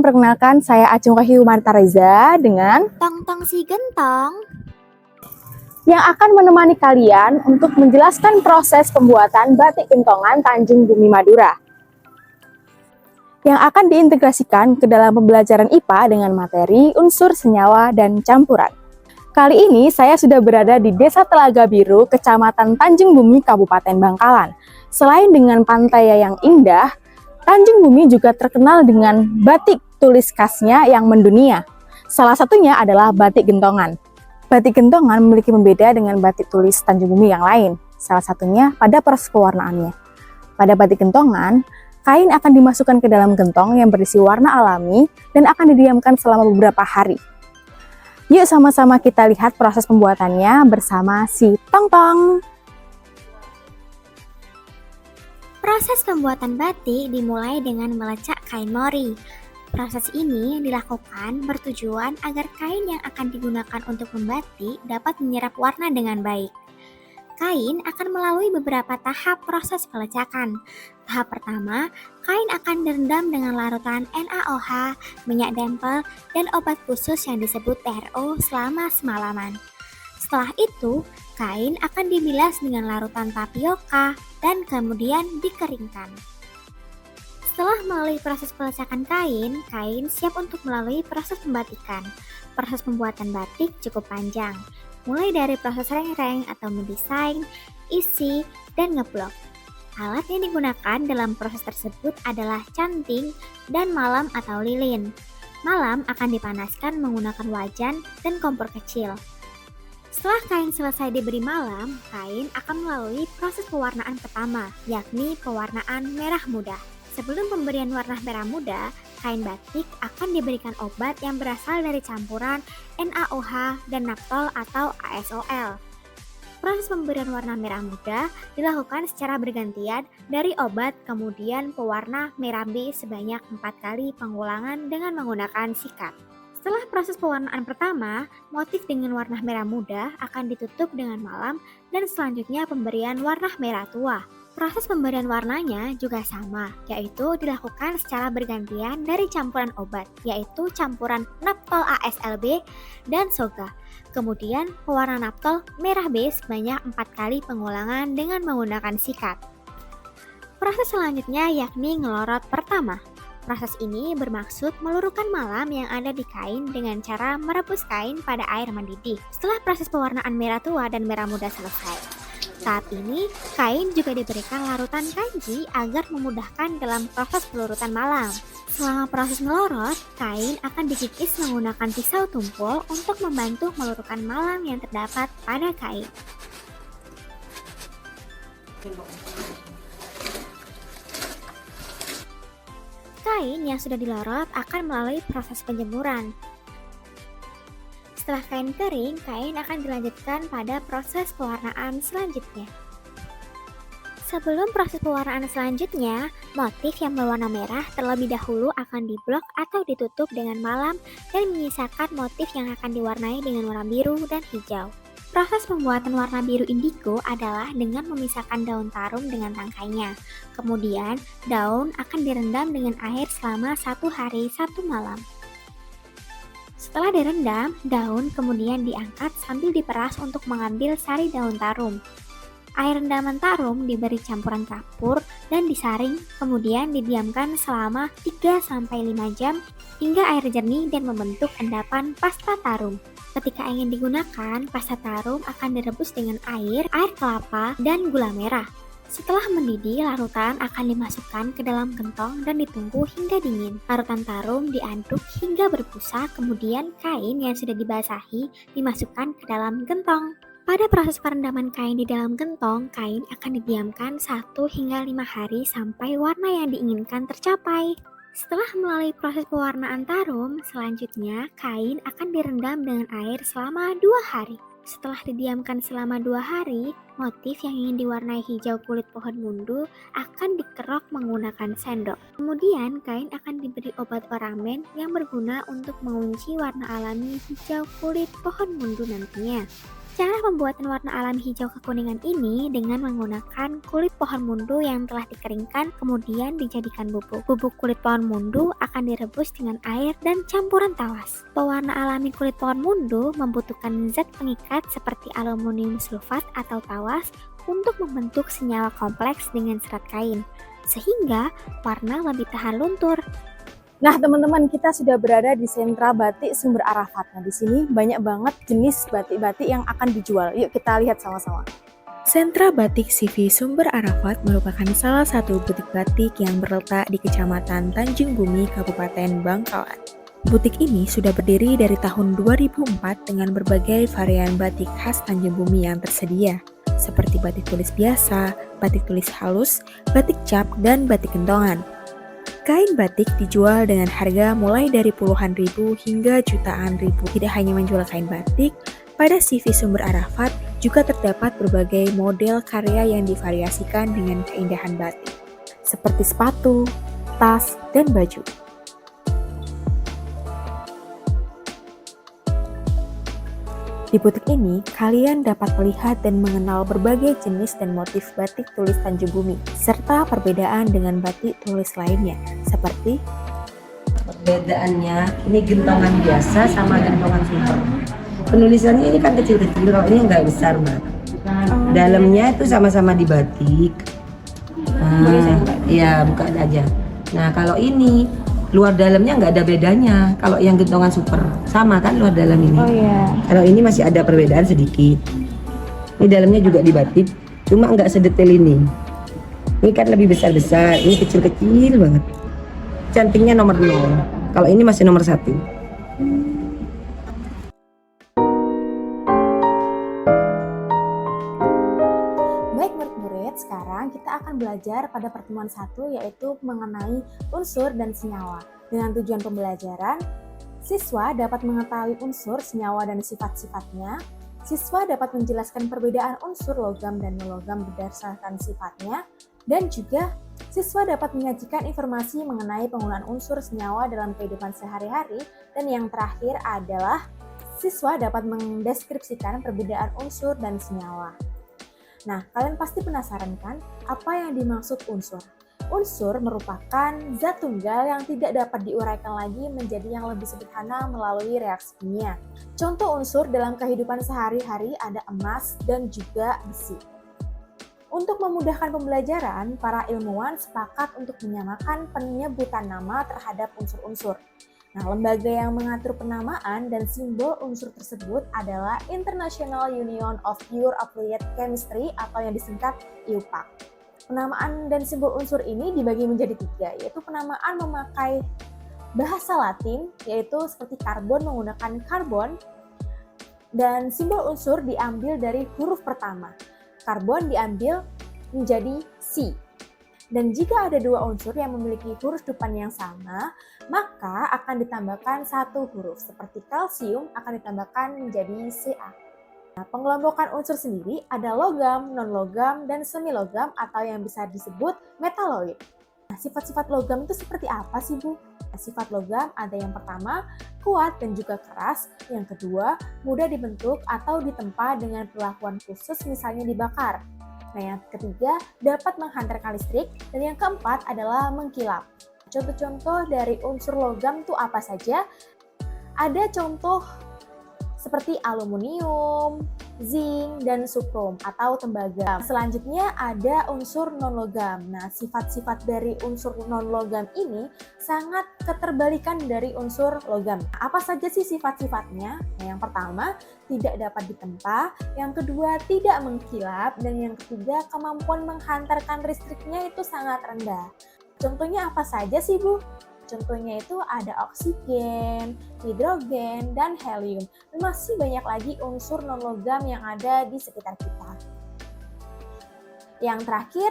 memperkenalkan saya Acung Wahyu Martareza dengan Tong-tong si gentong yang akan menemani kalian untuk menjelaskan proses pembuatan batik gentongan Tanjung Bumi Madura yang akan diintegrasikan ke dalam pembelajaran IPA dengan materi unsur senyawa dan campuran. Kali ini saya sudah berada di Desa Telaga Biru, Kecamatan Tanjung Bumi, Kabupaten Bangkalan. Selain dengan pantai yang indah, Tanjung Bumi juga terkenal dengan batik tulis khasnya yang mendunia. Salah satunya adalah batik gentongan. Batik gentongan memiliki pembeda dengan batik tulis Tanjung Bumi yang lain. Salah satunya pada proses pewarnaannya. Pada batik gentongan, kain akan dimasukkan ke dalam gentong yang berisi warna alami dan akan didiamkan selama beberapa hari. Yuk sama-sama kita lihat proses pembuatannya bersama si Tong-tong. Proses pembuatan batik dimulai dengan melecak kain mori. Proses ini dilakukan bertujuan agar kain yang akan digunakan untuk membatik dapat menyerap warna dengan baik. Kain akan melalui beberapa tahap proses pelecakan. Tahap pertama, kain akan direndam dengan larutan NaOH, minyak dempel, dan obat khusus yang disebut TRO selama semalaman. Setelah itu, kain akan dibilas dengan larutan tapioka dan kemudian dikeringkan. Setelah melalui proses pelecakan kain, kain siap untuk melalui proses pembatikan. Proses pembuatan batik cukup panjang, mulai dari proses rengreng atau mendesain, isi, dan ngeblok. Alat yang digunakan dalam proses tersebut adalah canting dan malam atau lilin. Malam akan dipanaskan menggunakan wajan dan kompor kecil. Setelah kain selesai diberi malam, kain akan melalui proses pewarnaan pertama, yakni pewarnaan merah muda. Sebelum pemberian warna merah muda, kain batik akan diberikan obat yang berasal dari campuran NaOH dan naphthol atau ASOL. Proses pemberian warna merah muda dilakukan secara bergantian dari obat kemudian pewarna merah B sebanyak 4 kali pengulangan dengan menggunakan sikat. Setelah proses pewarnaan pertama, motif dengan warna merah muda akan ditutup dengan malam dan selanjutnya pemberian warna merah tua. Proses pemberian warnanya juga sama, yaitu dilakukan secara bergantian dari campuran obat, yaitu campuran naphthol ASLB dan soga. Kemudian pewarna naphthol merah B sebanyak 4 kali pengulangan dengan menggunakan sikat. Proses selanjutnya yakni ngelorot pertama. Proses ini bermaksud meluruhkan malam yang ada di kain dengan cara merebus kain pada air mendidih. Setelah proses pewarnaan merah tua dan merah muda selesai, saat ini kain juga diberikan larutan kanji agar memudahkan dalam proses pelurutan malam. Selama proses melorot, kain akan dikikis menggunakan pisau tumpul untuk membantu meluruhkan malam yang terdapat pada kain. Kain yang sudah dilorot akan melalui proses penjemuran. Setelah kain kering, kain akan dilanjutkan pada proses pewarnaan selanjutnya. Sebelum proses pewarnaan selanjutnya, motif yang berwarna merah terlebih dahulu akan diblok atau ditutup dengan malam dan menyisakan motif yang akan diwarnai dengan warna biru dan hijau. Proses pembuatan warna biru indigo adalah dengan memisahkan daun tarum dengan tangkainya. Kemudian, daun akan direndam dengan air selama 1 hari 1 malam. Setelah direndam, daun kemudian diangkat sambil diperas untuk mengambil sari daun tarum. Air rendaman tarum diberi campuran kapur dan disaring, kemudian didiamkan selama 3-5 jam hingga air jernih dan membentuk endapan pasta tarum. Ketika ingin digunakan, pasta tarum akan direbus dengan air kelapa, dan gula merah. Setelah mendidih, larutan akan dimasukkan ke dalam gentong dan ditunggu hingga dingin. Larutan tarum diaduk hingga berbusa, kemudian kain yang sudah dibasahi dimasukkan ke dalam gentong. Pada proses perendaman kain di dalam gentong, kain akan didiamkan 1 hingga 5 hari sampai warna yang diinginkan tercapai. Setelah melalui proses pewarnaan tarum, selanjutnya kain akan direndam dengan air selama 2 hari. Setelah didiamkan selama 2 hari, motif yang ingin diwarnai hijau kulit pohon mundu akan dikerok menggunakan sendok. Kemudian kain akan diberi obat oramen yang berguna untuk mengunci warna alami hijau kulit pohon mundu nantinya. Cara pembuatan warna alami hijau kekuningan ini dengan menggunakan kulit pohon mundu yang telah dikeringkan kemudian dijadikan bubuk. Bubuk kulit pohon mundu akan direbus dengan air dan campuran tawas. Pewarna alami kulit pohon mundu membutuhkan zat pengikat seperti aluminium sulfat atau tawas untuk membentuk senyawa kompleks dengan serat kain, sehingga warna lebih tahan luntur. Nah, teman-teman, kita sudah berada di sentra batik Sumber Arafat. Nah, di sini banyak banget jenis batik-batik yang akan dijual. Yuk kita lihat sama-sama. Sentra Batik CV Sumber Arafat merupakan salah satu butik batik yang terletak di Kecamatan Tanjung Bumi, Kabupaten Bangkalan. Butik ini sudah berdiri dari tahun 2004 dengan berbagai varian batik khas Tanjung Bumi yang tersedia, seperti batik tulis biasa, batik tulis halus, batik cap, dan batik kentongan. Kain batik dijual dengan harga mulai dari puluhan ribu hingga jutaan ribu. Tidak hanya menjual kain batik, pada CV Sumber Arafat juga terdapat berbagai model karya yang divariasikan dengan keindahan batik, seperti sepatu, tas, dan baju. Di butik ini, kalian dapat melihat dan mengenal berbagai jenis dan motif batik tulis Tanjung Bumi, serta perbedaan dengan batik tulis lainnya, seperti perbedaannya ini gentongan biasa sama gentongan super. Penulisannya ini kan kecil-kecil, kalau ini nggak besar, Mbak. Dalamnya itu sama-sama di batik. Ya, buka aja. Nah, kalau ini luar dalamnya nggak ada bedanya. Kalau yang gentongan super sama kan luar dalam ini. Oh iya. Kalau ini masih ada perbedaan sedikit. Ini dalamnya juga di batik, cuma nggak sedetail ini. Ini kan lebih besar-besar, ini kecil-kecil banget. Cantingnya nomor 0. Kalau ini masih nomor 1. Baik murid-murid, sekarang kita akan belajar pada pertemuan 1 yaitu mengenai unsur dan senyawa. Dengan tujuan pembelajaran, siswa dapat mengetahui unsur, senyawa, dan sifat-sifatnya. Siswa dapat menjelaskan perbedaan unsur logam dan non-logam berdasarkan sifatnya. Dan juga, siswa dapat menyajikan informasi mengenai penggunaan unsur senyawa dalam kehidupan sehari-hari. Dan yang terakhir adalah, siswa dapat mendeskripsikan perbedaan unsur dan senyawa. Nah, kalian pasti penasaran kan, apa yang dimaksud unsur? Unsur merupakan zat tunggal yang tidak dapat diuraikan lagi menjadi yang lebih sederhana melalui reaksi kimia. Contoh unsur dalam kehidupan sehari-hari ada emas dan juga besi. Untuk memudahkan pembelajaran, para ilmuwan sepakat untuk menyamakan penyebutan nama terhadap unsur-unsur. Nah, lembaga yang mengatur penamaan dan simbol unsur tersebut adalah International Union of Pure Applied Chemistry atau yang disingkat IUPAC. Penamaan dan simbol unsur ini dibagi menjadi 3, yaitu penamaan memakai bahasa Latin, yaitu seperti karbon menggunakan karbon, dan simbol unsur diambil dari huruf pertama. Karbon diambil menjadi C. Dan jika ada 2 unsur yang memiliki huruf depan yang sama, maka akan ditambahkan 1 huruf. Seperti kalsium akan ditambahkan menjadi Ca. Nah, pengelompokan unsur sendiri ada logam, non-logam, dan semi-logam atau yang bisa disebut metaloid. Nah, sifat-sifat logam itu seperti apa sih, Bu? Nah, sifat logam ada yang pertama, kuat dan juga keras. Yang kedua, mudah dibentuk atau ditempa dengan perlakuan khusus misalnya dibakar. Nah, yang ketiga, dapat menghantarkan listrik. Dan yang keempat adalah mengkilap. Contoh-contoh dari unsur logam itu apa saja? Ada contoh seperti aluminium, zinc, dan sukrum atau tembaga. Selanjutnya ada unsur non-logam. Nah, sifat-sifat dari unsur non-logam ini sangat keterbalikan dari unsur logam. Apa saja sih sifat-sifatnya? Nah, yang pertama, tidak dapat ditempa. Yang kedua, tidak mengkilap. Dan yang ketiga, kemampuan menghantarkan listriknya itu sangat rendah. Contohnya apa saja sih, Bu? Contohnya itu ada oksigen, hidrogen, dan helium. Dan masih banyak lagi unsur non-logam yang ada di sekitar kita. Yang terakhir,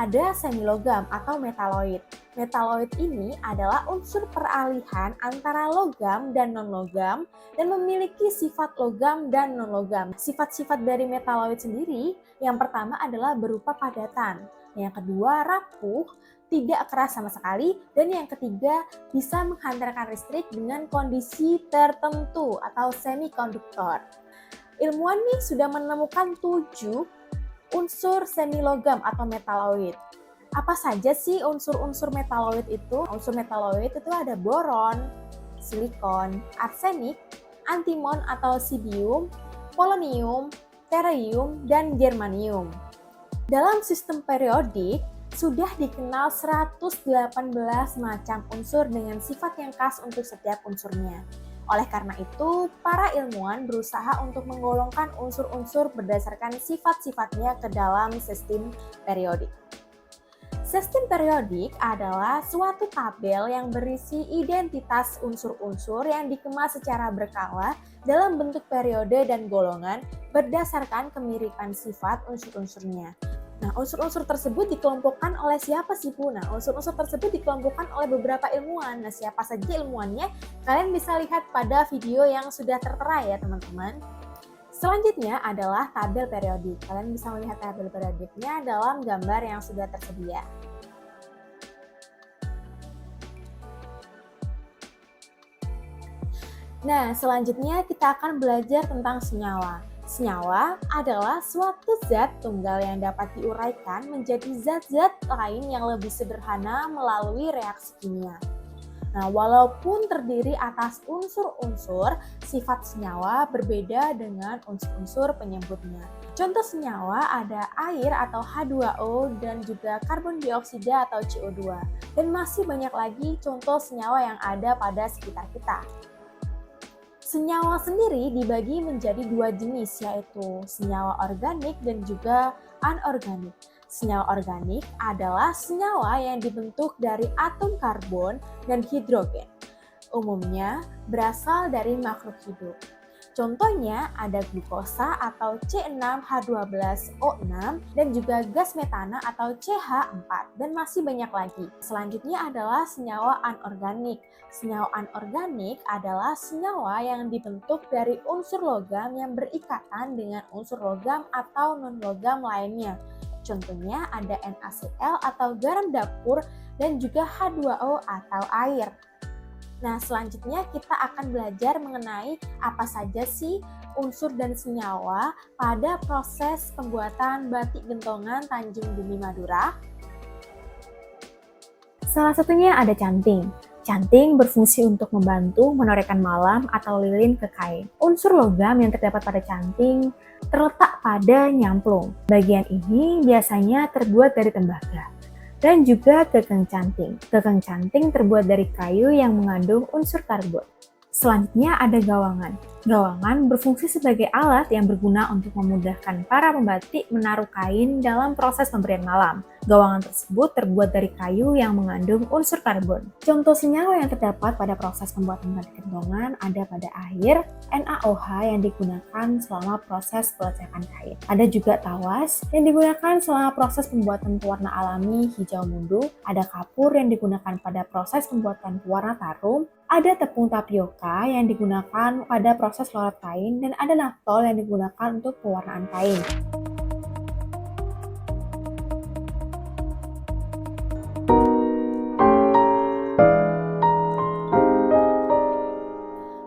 ada semilogam atau metaloid. Metaloid ini adalah unsur peralihan antara logam dan non-logam dan memiliki sifat logam dan non-logam. Sifat-sifat dari metaloid sendiri, yang pertama adalah berupa padatan. Yang kedua, rapuh, tidak keras sama sekali, dan yang ketiga bisa menghantarkan listrik dengan kondisi tertentu atau semikonduktor. ilmuwan nih sudah menemukan 7 unsur semilogam atau metaloid. Apa saja sih unsur-unsur metaloid itu? Unsur metaloid itu ada boron, silikon, arsenik, antimon atau sidium, polonium, terium, dan germanium. Dalam sistem periodik, sudah dikenal 118 macam unsur dengan sifat yang khas untuk setiap unsurnya. Oleh karena itu, para ilmuwan berusaha untuk menggolongkan unsur-unsur berdasarkan sifat-sifatnya ke dalam sistem periodik. Sistem periodik adalah suatu tabel yang berisi identitas unsur-unsur yang dikemas secara berkala dalam bentuk periode dan golongan berdasarkan kemiripan sifat unsur-unsurnya. Nah, unsur-unsur tersebut dikelompokkan oleh siapa sih, Bu? Nah, unsur-unsur tersebut dikelompokkan oleh beberapa ilmuwan. Nah, siapa saja ilmuwannya? Kalian bisa lihat pada video yang sudah tertera ya, teman-teman. Selanjutnya adalah tabel periodik. Kalian bisa melihat tabel periodiknya dalam gambar yang sudah tersedia. Nah, selanjutnya kita akan belajar tentang senyawa. Senyawa adalah suatu zat tunggal yang dapat diuraikan menjadi zat-zat lain yang lebih sederhana melalui reaksi kimia. Nah, walaupun terdiri atas unsur-unsur, sifat senyawa berbeda dengan unsur-unsur penyebutnya. Contoh senyawa ada air atau H2O dan juga karbon dioksida atau CO2. Dan masih banyak lagi contoh senyawa yang ada pada sekitar kita. Senyawa sendiri dibagi menjadi 2 jenis, yaitu senyawa organik dan juga anorganik. Senyawa organik adalah senyawa yang dibentuk dari atom karbon dan hidrogen. Umumnya berasal dari makhluk hidup. Contohnya ada glukosa atau C6H12O6 dan juga gas metana atau CH4 dan masih banyak lagi. Selanjutnya adalah senyawa anorganik. Senyawa anorganik adalah senyawa yang dibentuk dari unsur logam yang berikatan dengan unsur logam atau non-logam lainnya. Contohnya ada NaCl atau garam dapur dan juga H2O atau air. Nah, selanjutnya kita akan belajar mengenai apa saja sih unsur dan senyawa pada proses pembuatan batik gentongan Tanjung Bumi Madura. Salah satunya ada canting. Canting berfungsi untuk membantu menorehkan malam atau lilin ke kain. Unsur logam yang terdapat pada canting terletak pada nyamplung. Bagian ini biasanya terbuat dari tembaga. Dan juga gekeng canting. Gekeng canting terbuat dari kayu yang mengandung unsur karbon. Selanjutnya ada gawangan. Gawangan berfungsi sebagai alat yang berguna untuk memudahkan para pembatik menaruh kain dalam proses pemberian malam. Gawangan tersebut terbuat dari kayu yang mengandung unsur karbon. Contoh senyawa yang terdapat pada proses pembuatan batik gentongan ada pada air, NaOH yang digunakan selama proses pelacakan kain. Ada juga tawas yang digunakan selama proses pembuatan pewarna alami hijau mundu, ada kapur yang digunakan pada proses pembuatan pewarna tarum, ada tepung tapioka yang digunakan pada proses loret kain, dan ada naftol yang digunakan untuk pewarnaan kain.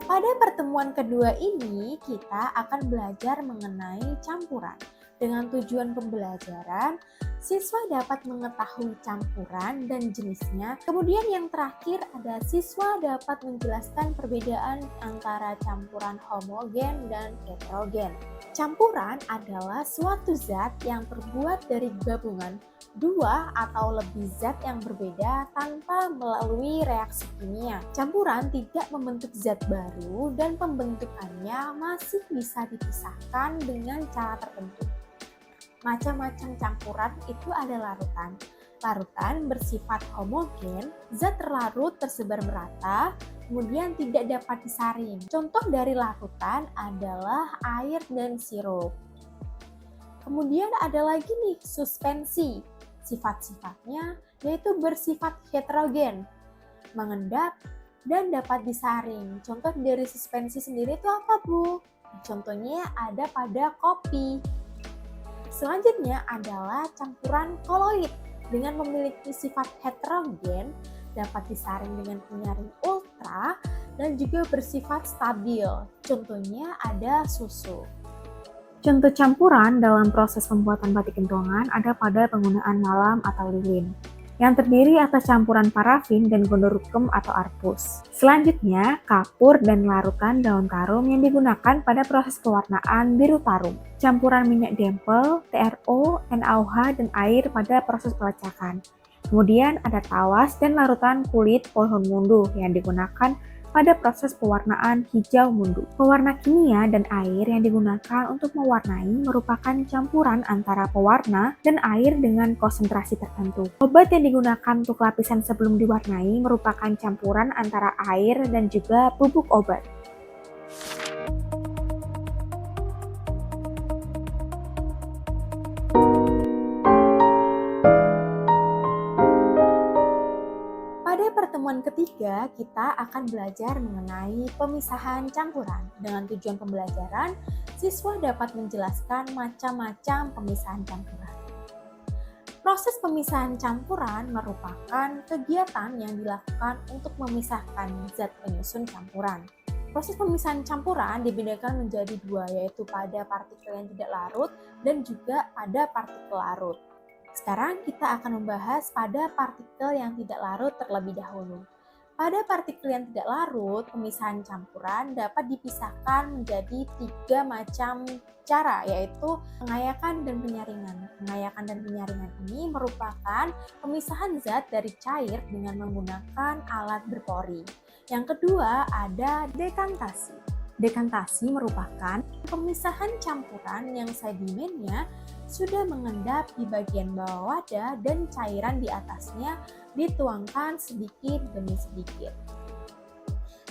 Pada pertemuan kedua ini, kita akan belajar mengenai campuran. Dengan tujuan pembelajaran, siswa dapat mengetahui campuran dan jenisnya. Kemudian yang terakhir ada siswa dapat menjelaskan perbedaan antara campuran homogen dan heterogen. Campuran adalah suatu zat yang terbuat dari gabungan dua atau lebih zat yang berbeda tanpa melalui reaksi kimia. Campuran tidak membentuk zat baru dan pembentukannya masih bisa dipisahkan dengan cara tertentu. Macam-macam campuran itu ada larutan. Larutan bersifat homogen, zat terlarut tersebar merata, kemudian tidak dapat disaring. Contoh dari larutan adalah air dan sirup. Kemudian ada lagi nih suspensi. Sifat-sifatnya yaitu bersifat heterogen, mengendap, dan dapat disaring. Contoh dari suspensi sendiri itu apa, Bu? Contohnya ada pada kopi. Selanjutnya adalah campuran koloid. Dengan memiliki sifat heterogen, dapat disaring dengan penyaring ultra dan juga bersifat stabil. Contohnya ada susu. Contoh campuran dalam proses pembuatan batik kentongan ada pada penggunaan malam atau lilin, yang terdiri atas campuran parafin dan gondorukem atau arpus. Selanjutnya, kapur dan larutan daun tarum yang digunakan pada proses pewarnaan biru tarum. Campuran minyak dempel, TRO, NaOH, dan air pada proses pelecakan. Kemudian ada tawas dan larutan kulit pohon munduh yang digunakan pada proses pewarnaan hijau munduh. Pewarna kimia dan air yang digunakan untuk mewarnai merupakan campuran antara pewarna dan air dengan konsentrasi tertentu. Obat yang digunakan untuk lapisan sebelum diwarnai merupakan campuran antara air dan juga bubuk obat. Pada pertemuan ketiga, kita akan belajar mengenai pemisahan campuran. Dengan tujuan pembelajaran, siswa dapat menjelaskan macam-macam pemisahan campuran. Proses pemisahan campuran merupakan kegiatan yang dilakukan untuk memisahkan zat penyusun campuran. Proses pemisahan campuran dibedakan menjadi dua, yaitu pada partikel yang tidak larut dan juga pada partikel larut. Sekarang kita akan membahas pada partikel yang tidak larut terlebih dahulu. Pada partikel yang tidak larut, pemisahan campuran dapat dipisahkan menjadi 3 macam cara, yaitu pengayakan dan penyaringan. Pengayakan dan penyaringan ini merupakan pemisahan zat dari cair dengan menggunakan alat berpori. Yang kedua ada dekantasi. Dekantasi merupakan pemisahan campuran yang sedimennya sudah mengendap di bagian bawah wadah dan cairan di atasnya dituangkan sedikit demi sedikit.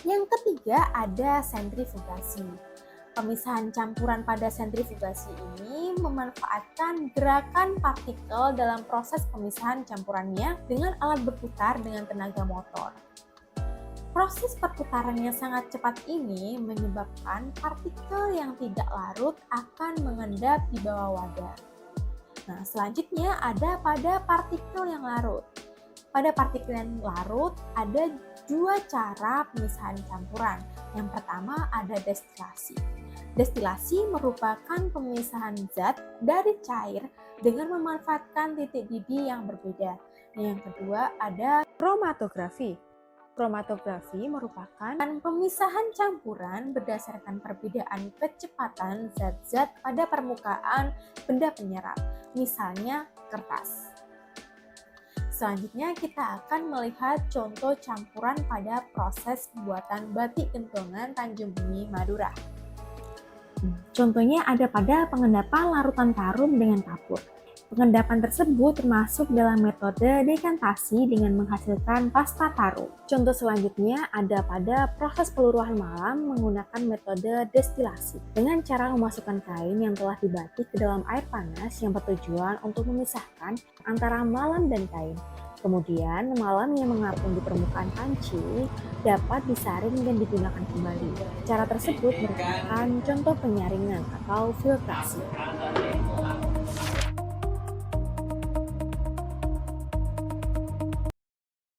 Yang ketiga ada sentrifugasi. Pemisahan campuran pada sentrifugasi ini memanfaatkan gerakan partikel dalam proses pemisahan campurannya dengan alat berputar dengan tenaga motor. Proses perputaran yang sangat cepat ini menyebabkan partikel yang tidak larut akan mengendap di bawah wadah. Nah, selanjutnya ada pada partikel yang larut. Pada partikel yang larut ada 2 cara pemisahan campuran. Yang pertama ada destilasi. Destilasi merupakan pemisahan zat dari cair dengan memanfaatkan titik didih yang berbeda. Yang kedua ada kromatografi. Kromatografi merupakan pemisahan campuran berdasarkan perbedaan kecepatan zat-zat pada permukaan benda penyerap, misalnya kertas. Selanjutnya kita akan melihat contoh campuran pada proses pembuatan batik kentongan Tanjung Bumi, Madura. Contohnya ada pada pengendapan larutan tarum dengan kapur. Pengendapan tersebut termasuk dalam metode dekantasi dengan menghasilkan pasta tarum. Contoh selanjutnya ada pada proses peluruhan malam menggunakan metode destilasi dengan cara memasukkan kain yang telah dibatik ke dalam air panas yang bertujuan untuk memisahkan antara malam dan kain. Kemudian malam yang mengapung di permukaan panci dapat disaring dan digunakan kembali. Cara tersebut merupakan contoh penyaringan atau filtrasi.